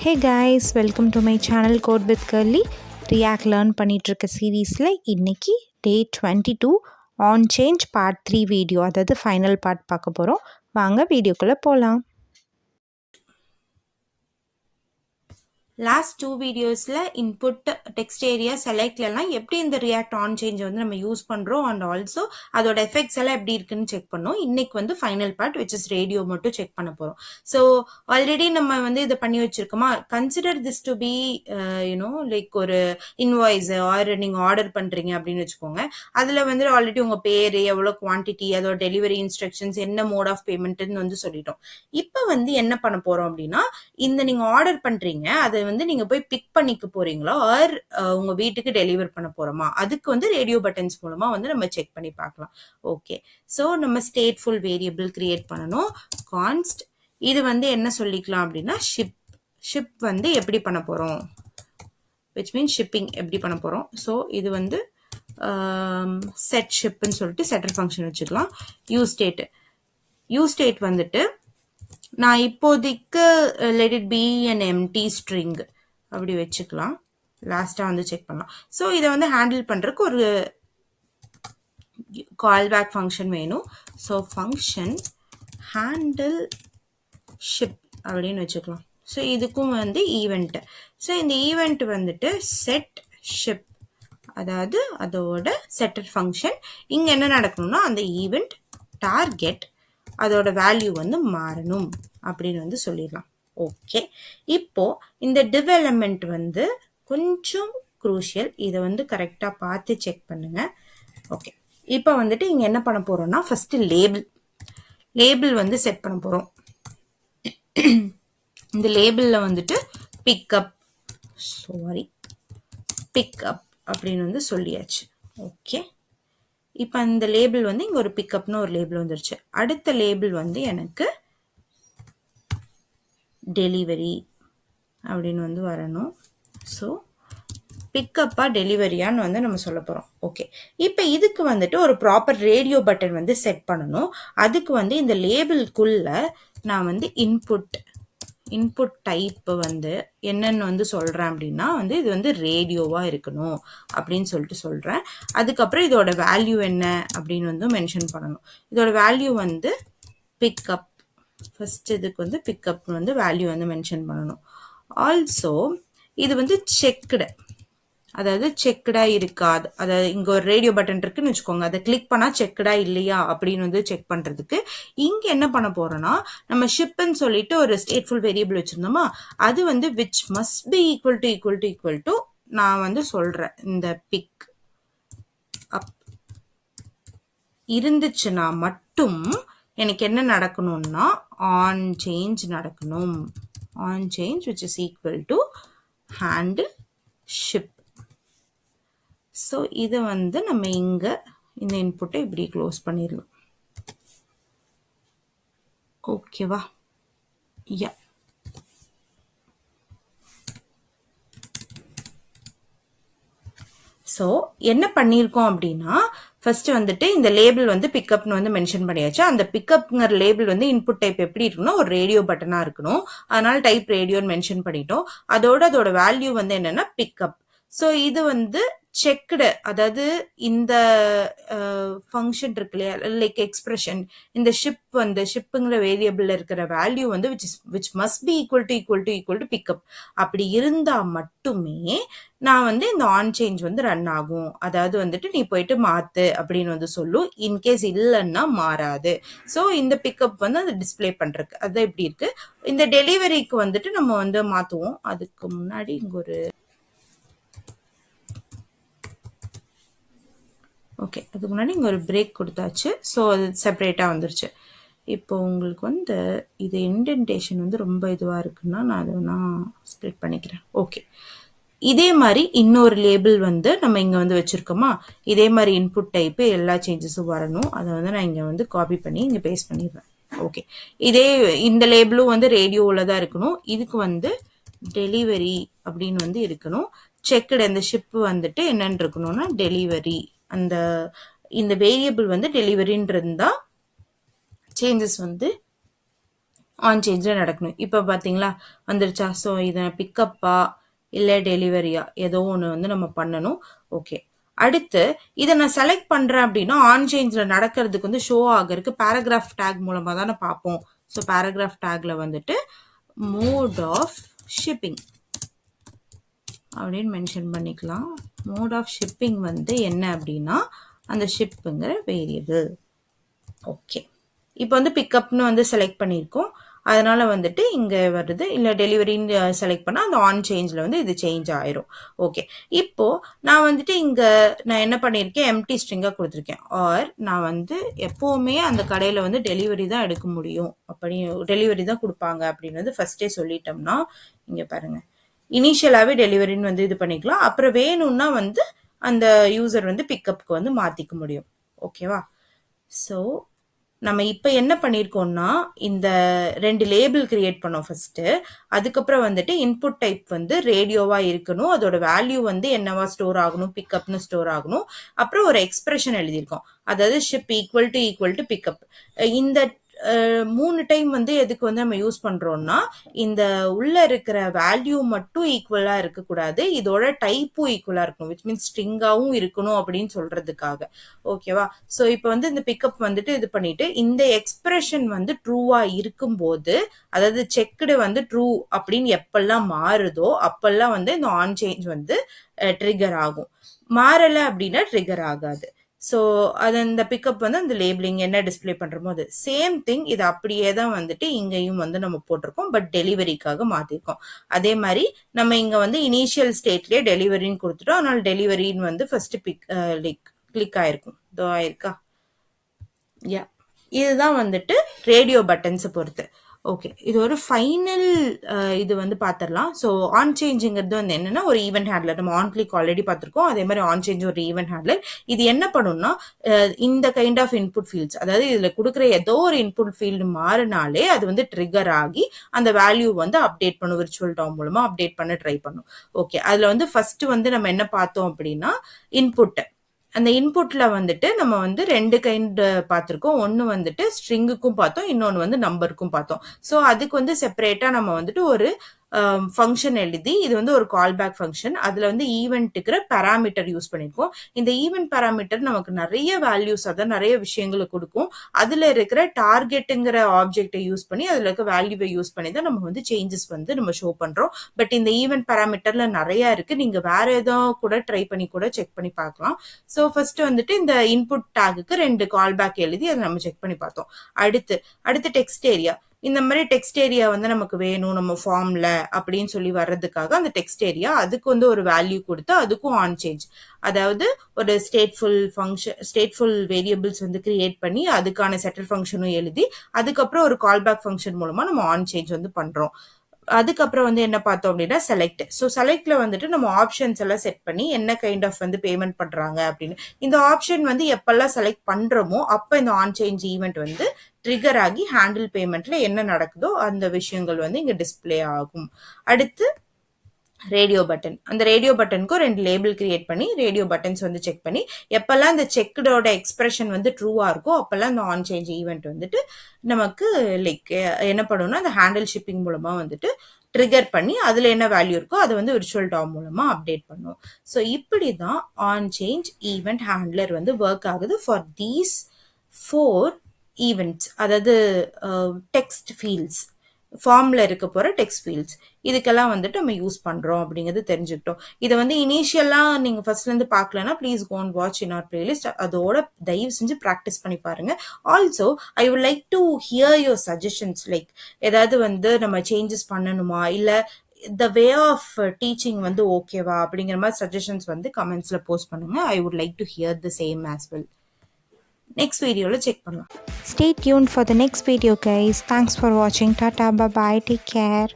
Hey guys, welcome to my channel Code with Curly. React learn பண்ணிட்டு சீரீஸில் இன்னைக்கு டே 22 on change part 3 video, அதாவது final part பார்க்க போகிறோம். வாங்க வீடியோக்குள்ளே போகலாம். லாஸ்ட் 2 வீடியோஸில் இன்புட் டெக்ஸ்ட் ஏரியா செலக்ட்லாம் எப்படி இந்த ரியாக்ட் ஆன் சேஞ்சை வந்து நம்ம யூஸ் பண்ணுறோம் அண்ட் ஆல்சோ அதோட எஃபெக்ட்ஸ் எல்லாம் எப்படி இருக்குன்னு செக் பண்ணோம். இன்னைக்கு வந்து final part which is radio மட்டும் செக் பண்ண போகிறோம். ஸோ ஆல்ரெடி நம்ம வந்து இதை பண்ணி வச்சிருக்கோமா, consider this to be like ஒரு இன்வாய்ஸ் ஆர் நீங்கள் ஆர்டர் பண்ணுறீங்க அப்படின்னு வச்சுக்கோங்க. அதில் வந்து ஆல்ரெடி உங்கள் பேர், எவ்வளோ குவான்டிட்டி, அதோட டெலிவரி இன்ஸ்ட்ரக்ஷன்ஸ், என்ன மோட் ஆஃப் பேமெண்ட்னு வந்து சொல்லிட்டோம். இப்போ வந்து என்ன பண்ண போகிறோம் அப்படின்னா, இந்த நீங்கள் ஆர்டர் பண்ணுறீங்க அதை வந்து நீங்க போய் பிக் பண்ணிக்க போறீங்களா ஆர் உங்க வீட்டுக்கு டெலிவர் பண்ண போறோமா, அதுக்கு வந்து ரேடியோ பட்டன்ஸ் மூலமா வந்து நம்ம செக் பண்ணி பார்க்கலாம். ஓகே, ஸோ நம்ம ஸ்டேட்ஃபுல் வேரியபிள் கிரியேட் பண்ணணும். கான்ஸ்ட் இது வந்து என்ன சொல்லிக்கலாம் அப்படின்னா ஷிப் வந்து எப்படி பண்ண போறோம், விச் மீன்ஸ் ஷிப்பிங் எப்படி பண்ண போறோம். ஸோ இது வந்து செட் ஷிப்னு சொல்லிட்டு செட்டர் ஃபங்க்ஷன் வச்சுக்கலாம். யூ ஸ்டேட் வந்துட்டு நான் இப்போதைக்கு let it be an empty string அப்படி வச்சுக்கலாம். லாஸ்ட்டாக வந்து செக் பண்ணலாம். ஸோ இதை வந்து ஹேண்டில் பண்ணுறதுக்கு ஒரு கால்பேக் ஃபங்க்ஷன் வேணும். ஸோ ஃபங்க்ஷன் ஹேண்டில் ஷிப் அப்படின்னு வச்சுக்கலாம். ஸோ இதுக்கும் வந்து ஈவெண்ட். ஸோ இந்த ஈவெண்ட் வந்துட்டு செட் ஷிப், அதாவது அதோட செட்டர் ஃபங்க்ஷன். இங்கே என்ன நடக்கணும்னா அந்த ஈவெண்ட் டார்கெட் அதோட வேல்யூ வந்து மாறணும் அப்படின்னு வந்து சொல்லிடலாம். ஓகே, இப்போ இந்த div element வந்து கொஞ்சம் குரூஷியல், இதை வந்து கரெக்டாக பார்த்து செக் பண்ணுங்க. ஓகே, இப்போ வந்துட்டு இங்கே என்ன பண்ண போறோம்னா ஃபர்ஸ்ட் லேபிள் வந்து செட் பண்ண போறோம். இந்த லேபிளில் வந்துட்டு பிக்கப் அப்படின்னு வந்து சொல்லியாச்சு. ஓகே, இப்போ இந்த லேபிள் வந்து இங்கே ஒரு பிக்கப்னு ஒரு லேபிள் வந்துருச்சு. அடுத்த லேபிள் வந்து எனக்கு டெலிவரி அப்படின்னு வந்து வரணும். ஸோ பிக்கப்பா டெலிவரியான்னு வந்து நம்ம சொல்ல போகிறோம். ஓகே, இப்போ இதுக்கு வந்துட்டு ஒரு ப்ராப்பர் ரேடியோ பட்டன் வந்து செட் பண்ணணும். அதுக்கு வந்து இந்த லேபிள்குள்ள நான் வந்து இன்புட் டைப் வந்து என்னன்னு வந்து சொல்கிறேன் அப்படின்னா வந்து இது வந்து ரேடியோவாக இருக்கணும் அப்படின்னு சொல்லிட்டு சொல்கிறேன். அதுக்கப்புறம் இதோட வேல்யூ என்ன அப்படின்னு வந்து மென்ஷன் பண்ணணும். இதோட வேல்யூ வந்து பிக்கப், ஃபர்ஸ்ட் இதுக்கு வந்து பிக்கப் வந்து வேல்யூ வந்து மென்ஷன் பண்ணணும். ஆல்சோ இது வந்து செக்டு, அதாவது செக்டா இருக்காது, அதாவது இங்க ஒரு ரேடியோ பட்டன் இருக்குன்னு வச்சுக்கோங்க, அதை கிளிக் பண்ணா செக்டா இல்லையா அப்படின்னு வந்து செக் பண்றதுக்கு இங்க என்ன பண்ண போறோம்னா, நம்ம ஷிப்னு சொல்லிட்டு ஒரு ஸ்டேட்ஃபுல் வேரியபிள் வச்சிருந்தோமா, அது வந்து which must be equal to நான் வந்து சொல்றேன், இந்த பிக் அப் இருந்துச்சுன்னா மட்டும் எனக்கு என்ன நடக்கணும்னா ஆன் சேஞ்ச் நடக்கணும். On change which is equal to handle ship. So இதை வந்து நம்ம இங்க இந்த இன்புட்டை இப்படி க்ளோஸ் பண்ணிடலாம். ஓகேவா? யா, ஸோ என்ன பண்ணியிருக்கோம் அப்படின்னா, ஃபர்ஸ்ட் வந்துட்டு இந்த லேபிள் வந்து பிக்கப்னு வந்து மென்ஷன் பண்ணியாச்சு. அந்த பிக்கப்ங்கிற லேபிள் வந்து இன்புட் டைப் எப்படி இருக்கணும், ஒரு ரேடியோ பட்டனாக இருக்கணும். அதனால டைப் ரேடியோன்னு மென்ஷன் பண்ணிட்டோம். அதோட வேல்யூ வந்து என்னன்னா பிக்கப். ஸோ இது வந்து செக்டு, அதாவது இந்த ஃபங்க்ஷன் இருக்கு இல்லையா, லைக் எக்ஸ்பிரஷன், இந்த ஷிப்புங்கிற வேரியபிள் இருக்கிற வேல்யூ வந்து which must be equal to pickup. அப்படி இருந்தா மட்டுமே நான் வந்து இந்த ஆன் சேஞ்ச் வந்து ரன் ஆகும். அதாவது வந்துட்டு நீ போயிட்டு மாத்து அப்படின்னு வந்து சொல்லும். இன்கேஸ் இல்லைன்னா மாறாது. ஸோ இந்த பிக்கப் வந்து அது டிஸ்பிளே பண்றதுக்கு அது எப்படி இருக்கு. இந்த டெலிவரிக்கு வந்துட்டு நம்ம வந்து மாத்துவோம். அதுக்கு முன்னாடி இங்க ஒரு ஓகே, அதுக்கு முன்னாடி இங்கே ஒரு பிரேக் கொடுத்தாச்சு. ஸோ அது செப்பரேட்டாக வந்துருச்சு. இப்போ உங்களுக்கு வந்து இது இன்டென்டேஷன் வந்து ரொம்ப இதுவாக இருக்குன்னா நான் அதை ஸ்ப்ளிட் பண்ணிக்கிறேன். ஓகே, இதே மாதிரி இன்னொரு லேபிள் வந்து நம்ம இங்கே வந்து வச்சுருக்கோமா, இதே மாதிரி இன்புட் டைப்பு எல்லா சேஞ்சஸும் வரணும். அதை வந்து நான் இங்கே வந்து காப்பி பண்ணி இங்கே பேஸ்ட் பண்ணிடுவேன். ஓகே, இந்த லேபிளும் வந்து ரேடியோவில் தான் இருக்கணும். இதுக்கு வந்து டெலிவரி அப்படின்னு வந்து இருக்கணும். செக்குடு இந்த ஷிப் வந்துட்டு என்னன்னு இருக்கணும்னா டெலிவரி. இந்த வேரியபிள் வந்து டெலிவரின்னு இருந்தா சேஞ்சஸ் வந்து ஆன் சேஞ்சில் நடக்கணும். இப்போ பார்த்தீங்களா வந்துருச்சா? ஸோ இதை பிக்கப்பா இல்லை டெலிவரியா ஏதோ ஒன்று வந்து நம்ம பண்ணணும். ஓகே, அடுத்து இதை நான் செலக்ட் பண்ணுறேன் அப்படின்னா ஆன் சேஞ்சில் நடக்கிறதுக்கு வந்து ஷோ ஆகிறதுக்கு பேராகிராஃப் டேக் மூலமாக தானே பார்ப்போம். ஸோ பேராகிராஃப் டேக்ல வந்துட்டு மோட் ஆஃப் ஷிப்பிங் அப்படின்னு மென்ஷன் பண்ணிக்கலாம். மோட் ஆஃப் ஷிப்பிங் வந்து என்ன அப்படின்னா அந்த ஷிப்புங்கிற வேரியபிள். ஓகே, இப்போ வந்து பிக்கப்னு வந்து செலக்ட் பண்ணியிருக்கோம். அதனால வந்துட்டு இங்கே வருது. இல்லை டெலிவரின்னு செலக்ட் பண்ணால் அந்த ஆன் சேஞ்சில் வந்து இது சேஞ்ச் ஆயிரும். ஓகே, இப்போ நான் வந்துட்டு இங்கே நான் என்ன பண்ணியிருக்கேன், எம்டி ஸ்ட்ரிங்காக கொடுத்துருக்கேன். ஆர் நான் வந்து எப்போவுமே அந்த கடையில் வந்து டெலிவரி தான் எடுக்க முடியும், அப்படி டெலிவரி தான் கொடுப்பாங்க அப்படின்னு வந்து ஃபர்ஸ்டே சொல்லிட்டோம்னா இங்கே பாருங்கள் இனிஷியலாகவே டெலிவரின்னு வந்து இது பண்ணிக்கலாம். அப்புறம் வேணும்னா வந்து அந்த யூசர் வந்து பிக்கப்புக்கு வந்து மாற்றிக்க முடியும். ஓகேவா? ஸோ நம்ம இப்போ என்ன பண்ணியிருக்கோம்னா இந்த 2 லேபிள் கிரியேட் பண்ணோம் ஃபர்ஸ்ட்டு. அதுக்கப்புறம் வந்துட்டு இன்புட் டைப் வந்து ரேடியோவாக இருக்கணும், அதோட வேல்யூ வந்து என்னவா ஸ்டோர் ஆகணும், பிக்கப்னு ஸ்டோர் ஆகணும். அப்புறம் ஒரு எக்ஸ்பிரஷன் எழுதியிருக்கோம், அதாவது ஷிப் ஈக்குவல் டு பிக்கப். இந்த 3 டைம் வந்து எதுக்கு வந்து நம்ம யூஸ் பண்றோம்னா இந்த உள்ள இருக்கிற வேல்யூ மட்டும் ஈக்குவலா இருக்கக்கூடாது, இதோட டைப்பும் ஈக்குவலா இருக்கணும், விச் மீன்ஸ் ஸ்ட்ரிங்காவும் இருக்கணும் அப்படின்னு சொல்றதுக்காக. ஓகேவா? ஸோ இப்போ வந்து இந்த பிக்கப் வந்துட்டு இது பண்ணிட்டு இந்த எக்ஸ்பிரஷன் வந்து ட்ரூவா இருக்கும்போது, அதாவது செக்குடு வந்து ட்ரூ அப்படின்னு எப்பெல்லாம் மாறுதோ அப்பெல்லாம் வந்து இந்த ஆன் சேஞ்ச் வந்து ட்ரிகர் ஆகும். மாறலை அப்படின்னா ட்ரிகர் ஆகாது. ஸோ அது அந்த பிக்கப் வந்து அந்த லேபிளிங் என்ன டிஸ்பிளே பண்ணுறோமோ அது சேம் திங். இது அப்படியே தான் வந்துட்டு இங்கேயும் வந்து நம்ம போட்டிருக்கோம், பட் டெலிவரிக்காக மாற்றிருக்கோம். அதே மாதிரி நம்ம இங்கே வந்து இனிஷியல் ஸ்டேட்லேயே டெலிவரின்னு கொடுத்துட்டோம். அதனால டெலிவரின்னு வந்து ஃபர்ஸ்ட் கிளிக் ஆயிருக்கும். இதோ ஆயிருக்கா? யா, இதுதான் வந்துட்டு ரேடியோ பட்டன்ஸை பொறுத்து. ஓகே, இது ஒரு ஃபைனல் இது வந்து பார்த்துடலாம். ஸோ ஆன் சேஞ்சுங்கிறது வந்து என்னன்னா ஒரு ஈவெண்ட் ஹேண்ட்லர். நம்ம ஆன் கிளிக் ஆல்ரெடி பார்த்துருக்கோம், அதே மாதிரி ஆன் சேஞ்ச் ஒரு ஈவெண்ட் ஹேண்ட்லர். இது என்ன பண்ணும்னா இந்த கைண்ட் ஆஃப் இன்புட் ஃபீல்ட்ஸ், அதாவது இதில் கொடுக்குற ஏதோ ஒரு இன்புட் ஃபீல்டு மாறினாலே அது வந்து ட்ரிகர் ஆகி அந்த வேல்யூ வந்து அப்டேட் பண்ணும், விர்ச்சுவல் டாம் மூலமாக அப்டேட் பண்ண ட்ரை பண்ணும். ஓகே, அதில் வந்து ஃபர்ஸ்ட் வந்து நம்ம என்ன பார்த்தோம் அப்படின்னா இன்புட். அந்த இன்புட்ல வந்துட்டு நம்ம வந்து 2 கைண்ட் பார்த்துருக்கோம். ஒன்று வந்துட்டு ஸ்ட்ரிங்குக்கும் பார்த்தோம், இன்னொன்று வந்து நம்பருக்கும் பார்த்தோம். ஸோ அதுக்கு வந்து செப்பரேட்டா நம்ம வந்துட்டு ஒரு ஃபங்க்ஷன் எழுதி, இது வந்து ஒரு கால் பேக் ஃபங்க்ஷன். அதில் வந்து ஈவெண்ட்டுக்கிற பேராமீட்டர் யூஸ் பண்ணியிருக்கோம். இந்த ஈவெண்ட் பேராமீட்டர் நமக்கு நிறைய வேல்யூஸ், அதான் நிறைய விஷயங்களை கொடுக்கும். அதில் இருக்கிற டார்கெட்டுங்கிற ஆப்ஜெக்டை யூஸ் பண்ணி அதில் இருக்க வேல்யூவை யூஸ் பண்ணி தான் நம்ம வந்து சேஞ்சஸ் வந்து நம்ம ஷோ பண்ணுறோம். பட் இந்த ஈவெண்ட் பேராமீட்டர்ல நிறைய இருக்கு, நீங்கள் வேற ஏதோ கூட ட்ரை பண்ணி கூட செக் பண்ணி பார்க்கலாம். ஸோ ஃபர்ஸ்ட் வந்துட்டு இந்த இன்புட் டேகுக்கு 2 கால் பேக் எழுதி அதை நம்ம செக் பண்ணி பார்த்தோம். அடுத்து டெக்ஸ்ட் ஏரியா. இந்த மாதிரி டெக்ஸ்ட் ஏரியா வந்து நமக்கு வேணும் நம்ம ஃபார்ம்ல அப்படின்னு சொல்லி வர்றதுக்காக அந்த டெக்ஸ்ட் ஏரியா அதுக்கு வந்து ஒரு வேல்யூ கொடுத்து அதுக்கும் ஆன் சேஞ்ச், அதாவது ஒரு ஸ்டேட்ஃபுல் வேரியபிள்ஸ் வந்து கிரியேட் பண்ணி அதுக்கான செட்டில் ஃபங்க்ஷனும் எழுதி அதுக்கப்புறம் ஒரு கால் பேக் ஃபங்க்ஷன் மூலமா நம்ம ஆன் சேஞ்ச் வந்து பண்றோம். அதுக்கப்புறம் வந்து என்ன பார்த்தோம் அப்படின்னா செலக்ட். ஸோ செலக்ட்ல வந்துட்டு நம்ம ஆப்ஷன்ஸ் எல்லாம் செட் பண்ணி என்ன கைண்ட் ஆஃப் வந்து பேமெண்ட் பண்றாங்க அப்படின்னு. இந்த ஆப்ஷன் வந்து எப்பெல்லாம் செலக்ட் பண்றோமோ அப்போ இந்த ஆன் சேஞ்ச் ஈவெண்ட் வந்து ட்ரிகர் ஆகி ஹேண்டில் பேமெண்ட்ல என்ன நடக்குதோ அந்த விஷயங்கள் வந்து இங்க டிஸ்பிளே ஆகும். அடுத்து ரேடியோ பட்டன். அந்த ரேடியோ பட்டனுக்கும் 2 லேபிள் கிரியேட் பண்ணி ரேடியோ பட்டன்ஸ் வந்து செக் பண்ணி எப்பெல்லாம் இந்த செக்கோட எக்ஸ்பிரஷன் வந்து ட்ரூவா இருக்கோ அப்பெல்லாம் இந்த ஆன் சேஞ்ச் ஈவெண்ட் வந்துட்டு நமக்கு லைக் என்ன பண்ணும்னா அந்த ஹேண்டில் ஷிப்பிங் மூலமா வந்துட்டு ட்ரிகர் பண்ணி அதுல என்ன வேல்யூ இருக்கோ அதை வந்து விர்ச்சுவல் டாம் மூலமா அப்டேட் பண்ணும். ஸோ இப்படிதான் ஆன் சேஞ்ச் ஈவெண்ட் ஹேண்ட்லர் வந்து ஒர்க் ஆகுது ஃபார் தீஸ் 4 ஈவெண்ட்ஸ், அதாவது டெக்ஸ்ட் ஃபீல்ட்ஸ், ஃபார்ம்ல இருக்க போற டெக்ஸ்ட் ஃபீல்ட்ஸ், இதுக்கெல்லாம் வந்துட்டு நம்ம யூஸ் பண்றோம் அப்படிங்கிறது தெரிஞ்சுக்கிட்டோம். இதை வந்து இனிஷியலா நீங்க ஃபர்ஸ்ட்ல இருந்து பார்க்கலன்னா please go and watch in our playlist. அதோட தயவு செஞ்சு ப்ராக்டிஸ் பண்ணி பாருங்க. Also I would like to hear your suggestions, like ஏதாவது வந்து நம்ம சேஞ்சஸ் பண்ணணுமா இல்ல the way of teaching வந்து ஓகேவா அப்படிங்கிற மாதிரி சஜஷன்ஸ் வந்து கமெண்ட்ஸ்ல போஸ்ட் பண்ணுங்க. ஐ would like to here the same as well. Next வீடியோல செக் பண்ணலாம். Stay tuned for the next video guys. Thanks for watching. Tata, bye bye, take care.